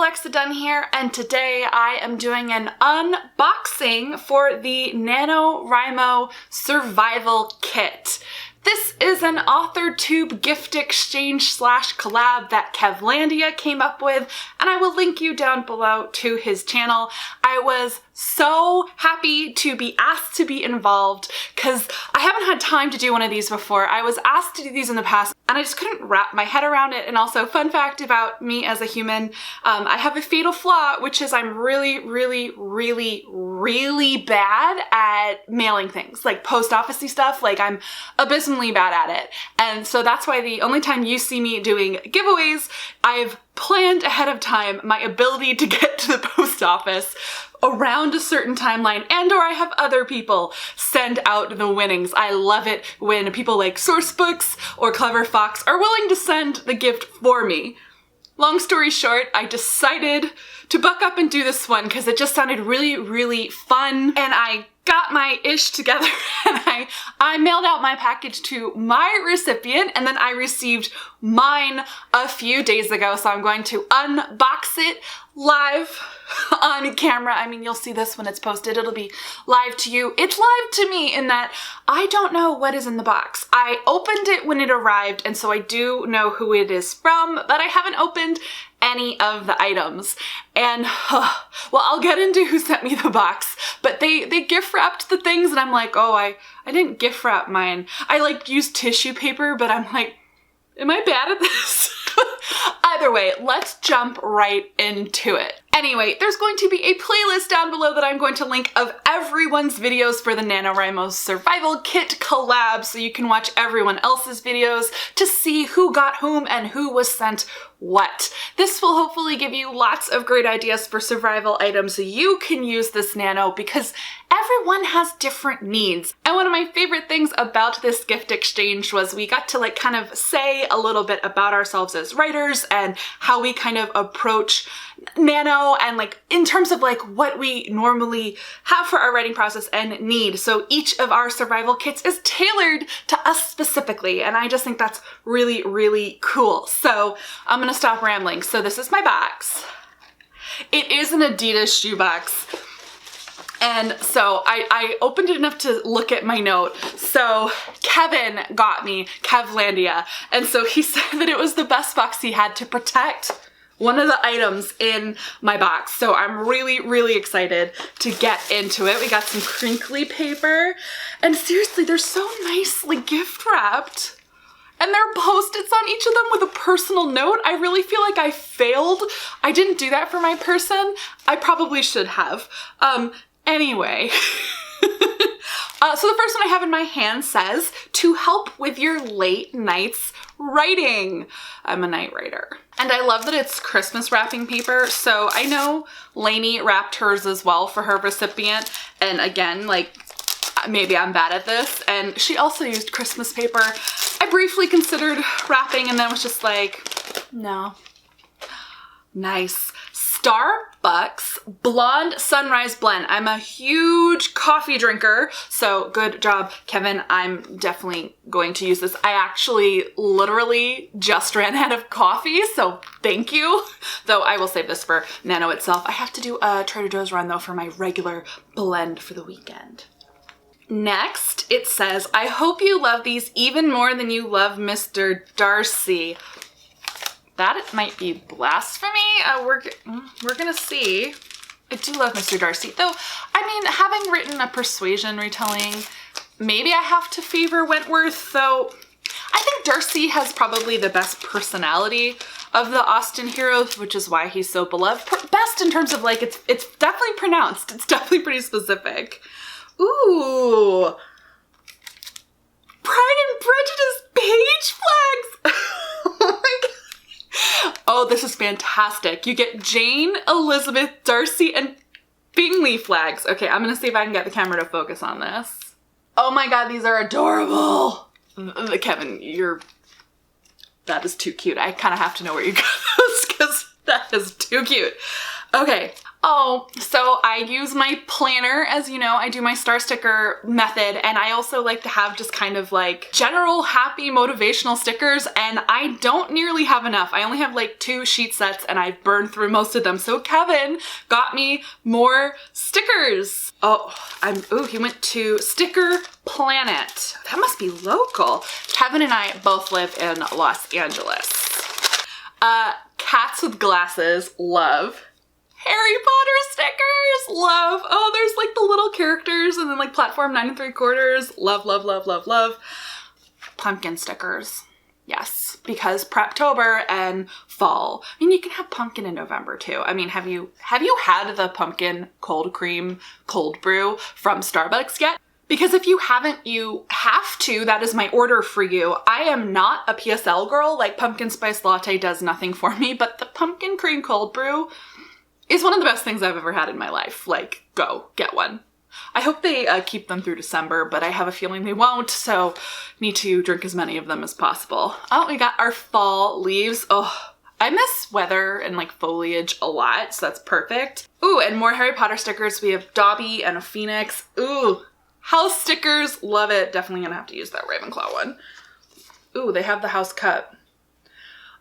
Alexa Dunn here, and today I am doing an unboxing for the NaNoWriMo Survival Kit. This is an Authortube gift exchange / collab that Kevlandia came up with, and I will link you down below to his channel. I was so happy to be asked to be involved because I haven't had time to do one of these before. I was asked to do these in the past and I just couldn't wrap my head around it. And also, fun fact about me as a human, I have a fatal flaw, which is I'm really bad at mailing things, like post office-y stuff. Like, I'm abysmally bad at it. And so that's why the only time you see me doing giveaways, I've planned ahead of time my ability to get to the post office around a certain timeline, and or I have other people send out the winnings. I love it when people like Sourcebooks or Clever Fox are willing to send the gift for me. Long story short, I decided to buck up and do this one because it just sounded really fun, and I got my ish together and I mailed out my package to my recipient, and then I received mine a few days ago, so I'm going to unbox it live on camera. I mean, you'll see this when it's posted. It'll be live to you. It's live to me in that I don't know what is in the box. I opened it when it arrived, and so I do know who it is from, but I haven't opened any of the items. And, well, I'll get into who sent me the box, but they gift wrapped the things, and I'm like, oh, I didn't gift wrap mine. I like used tissue paper, but I'm like, am I bad at this? Either way, let's jump right into it. Anyway, there's going to be a playlist down below that I'm going to link of everyone's videos for the NaNoWriMo Survival Kit collab, so you can watch everyone else's videos to see who got whom and who was sent what. This will hopefully give you lots of great ideas for survival items so you can use this nano, because everyone has different needs. And one of my favorite things about this gift exchange was we got to like kind of say a little bit about ourselves as writers and how we kind of approach nano, and like in terms of like what we normally have for our writing process and need. So each of our survival kits is tailored to us specifically, and I just think that's really cool. So I'm gonna stop rambling. So this is my box. It is an Adidas shoebox. And so I opened it enough to look at my note. So Kevin got me Kevlandia, and so he said that it was the best box he had to protect one of the items in my box. So I'm really excited to get into it. We got some crinkly paper, and seriously, they're so nicely gift wrapped. And there are Post-its on each of them with a personal note. I really feel like I failed. I didn't do that for my person. I probably should have. Anyway. So the first one I have in my hand says, to help with your late nights writing. I'm a night writer. And I love that it's Christmas wrapping paper. So I know Lainey wrapped hers as well for her recipient. And again, like, maybe I'm bad at this. And she also used Christmas paper. I briefly considered wrapping and then was just like, no. Nice. Starbucks Blonde Sunrise Blend. I'm a huge coffee drinker, so good job, Kevin. I'm definitely going to use this. I actually literally just ran out of coffee, so thank you. Though I will save this for Nano itself. I have to do a Trader Joe's run though for my regular blend for the weekend. Next, it says, I hope you love these even more than you love Mr. Darcy. That might be blasphemy. We're gonna see. I do love Mr. Darcy, though. I mean, having written a persuasion retelling, maybe I have to favor Wentworth, though. I think Darcy has probably the best personality of the Austen heroes, which is why he's so beloved. Best in terms of like, it's definitely pronounced. It's definitely pretty specific. Ooh. Pride and Prejudice page flags. Oh my God. Oh, this is fantastic. You get Jane, Elizabeth, Darcy, and Bingley flags. Okay, I'm gonna see if I can get the camera to focus on this. Oh my God, these are adorable. Kevin, that is too cute. I kind of have to know where you got those because that is too cute. Okay, Oh, so I use my planner. As you know, I do my star sticker method, and I also like to have just kind of like general happy motivational stickers, and I don't nearly have enough. I only have like 2 sheet sets and I've burned through most of them. So Kevin got me more stickers. Oh, he went to Sticker Planet. That must be local. Kevin and I both live in Los Angeles. Cats with glasses, love. Harry Potter stickers, love. Oh, there's like the little characters and then like platform 9 3/4, love, love, love, love, love. Pumpkin stickers, yes, because Preptober and fall. I mean, you can have pumpkin in November too. I mean, have you had the pumpkin cold cream cold brew from Starbucks yet? Because if you haven't, you have to. That is my order for you. I am not a PSL girl. Like, pumpkin spice latte does nothing for me, but the pumpkin cream cold brew is one of the best things I've ever had in my life. Like, go get one. I hope they keep them through December, but I have a feeling they won't, so need to drink as many of them as possible. Oh, we got our fall leaves. Oh, I miss weather and like foliage a lot, so that's perfect. Ooh, and more Harry Potter stickers. We have Dobby and a phoenix. Ooh, house stickers, love it. Definitely gonna have to use that Ravenclaw one. Ooh, they have the house cup.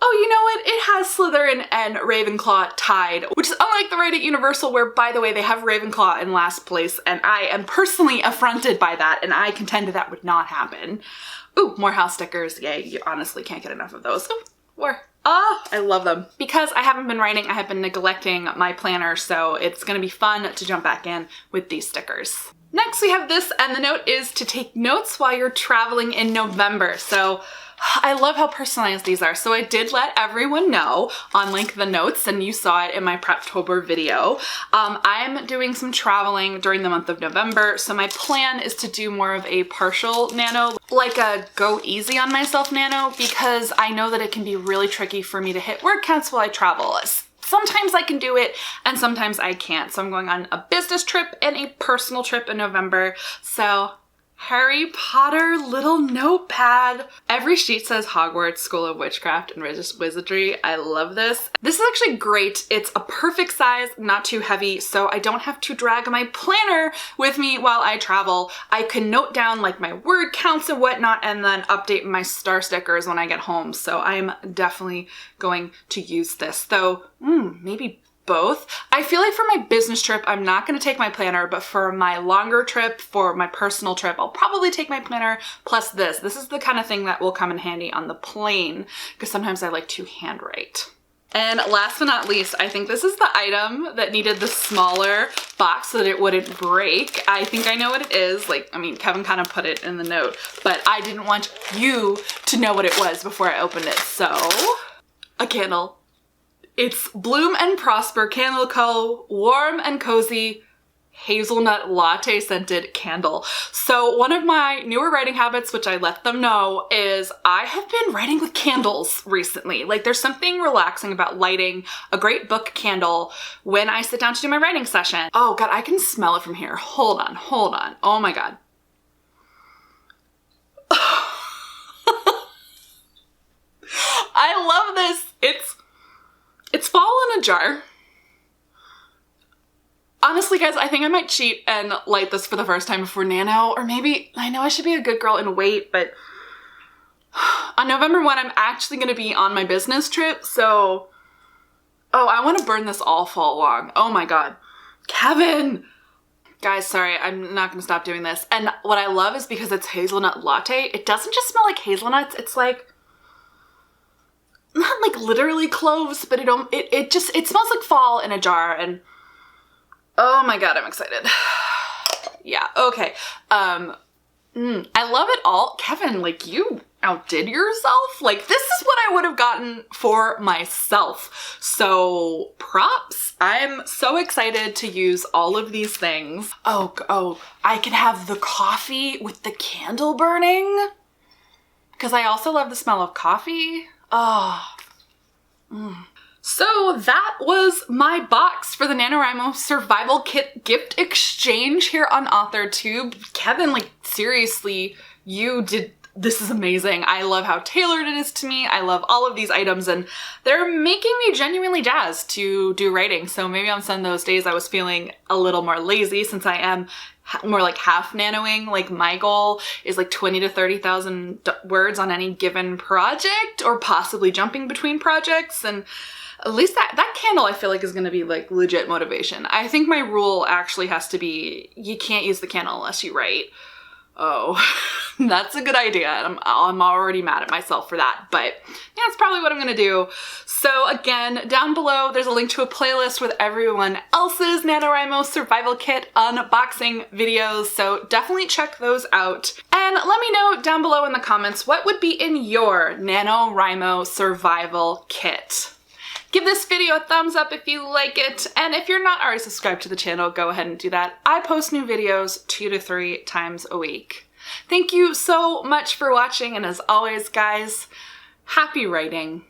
Oh, you know what? It has Slytherin and Ravenclaw tied, which is unlike the right at Universal, where, by the way, they have Ravenclaw in last place, and I am personally affronted by that, and I contend that would not happen. Ooh, more house stickers. Yay, you honestly can't get enough of those. Ooh, more. Ah, I love them. Because I haven't been writing, I have been neglecting my planner, so it's gonna be fun to jump back in with these stickers. Next we have this, and the note is to take notes while you're traveling in November. So I love how personalized these are. So I did let everyone know on like the notes, and you saw it in my Preptober video. I'm doing some traveling during the month of November, so my plan is to do more of a partial nano, like a go easy on myself nano, because I know that it can be really tricky for me to hit word counts while I travel. Sometimes I can do it and sometimes I can't. So I'm going on a business trip and a personal trip in November. So Harry Potter little notepad. Every sheet says Hogwarts, School of Witchcraft and Wizardry. I love this. This is actually great. It's a perfect size, not too heavy, so I don't have to drag my planner with me while I travel. I can note down like my word counts and whatnot and then update my star stickers when I get home. So I'm definitely going to use this. Though, maybe both. I feel like for my business trip, I'm not going to take my planner, but for my longer trip, for my personal trip, I'll probably take my planner plus this. This is the kind of thing that will come in handy on the plane because sometimes I like to handwrite. And last but not least, I think this is the item that needed the smaller box so that it wouldn't break. I think I know what it is. Like, I mean, Kevin kind of put it in the note, but I didn't want you to know what it was before I opened it. So, a candle. It's Bloom and Prosper Candle Co. Warm and Cozy Hazelnut Latte Scented Candle. So one of my newer writing habits, which I let them know, is I have been writing with candles recently. Like, there's something relaxing about lighting a great book candle when I sit down to do my writing session. Oh God, I can smell it from here. Hold on, hold on. Oh my God. I love this. It's fall in a jar. Honestly, guys, I think I might cheat and light this for the first time before Nano, or maybe, I know I should be a good girl and wait, but on November 1, I'm actually going to be on my business trip, so, oh, I want to burn this all fall long. Oh my God. Kevin! Guys, sorry, I'm not going to stop doing this. And what I love is because it's hazelnut latte, it doesn't just smell like hazelnuts, it's like, not like literally cloves, but it smells like fall in a jar, and oh my God, I'm excited. Yeah, okay. I love it all. Kevin, like, you outdid yourself. Like, this is what I would have gotten for myself. So props. I'm so excited to use all of these things. Oh, I can have the coffee with the candle burning because I also love the smell of coffee. Oh. So that was my box for the NaNoWriMo Survival Kit gift exchange here on Authortube. Kevin, like, seriously, you did this is amazing. I love how tailored it is to me. I love all of these items, and they're making me genuinely jazzed to do writing. So maybe on some of those days I was feeling a little more lazy, since I am more like half nanoing. Like my goal is like 20 to 30,000 words on any given project, or possibly jumping between projects. And at least that candle I feel like is gonna be like legit motivation. I think my rule actually has to be, you can't use the candle unless you write. Oh, that's a good idea. I'm already mad at myself for that, but yeah, that's probably what I'm gonna do. So again, down below, there's a link to a playlist with everyone else's NaNoWriMo survival kit unboxing videos, so definitely check those out. And let me know down below in the comments, what would be in your NaNoWriMo survival kit? Give this video a thumbs up if you like it, and if you're not already subscribed to the channel, go ahead and do that. I post new videos 2 to 3 times a week. Thank you so much for watching, and as always, guys, happy writing.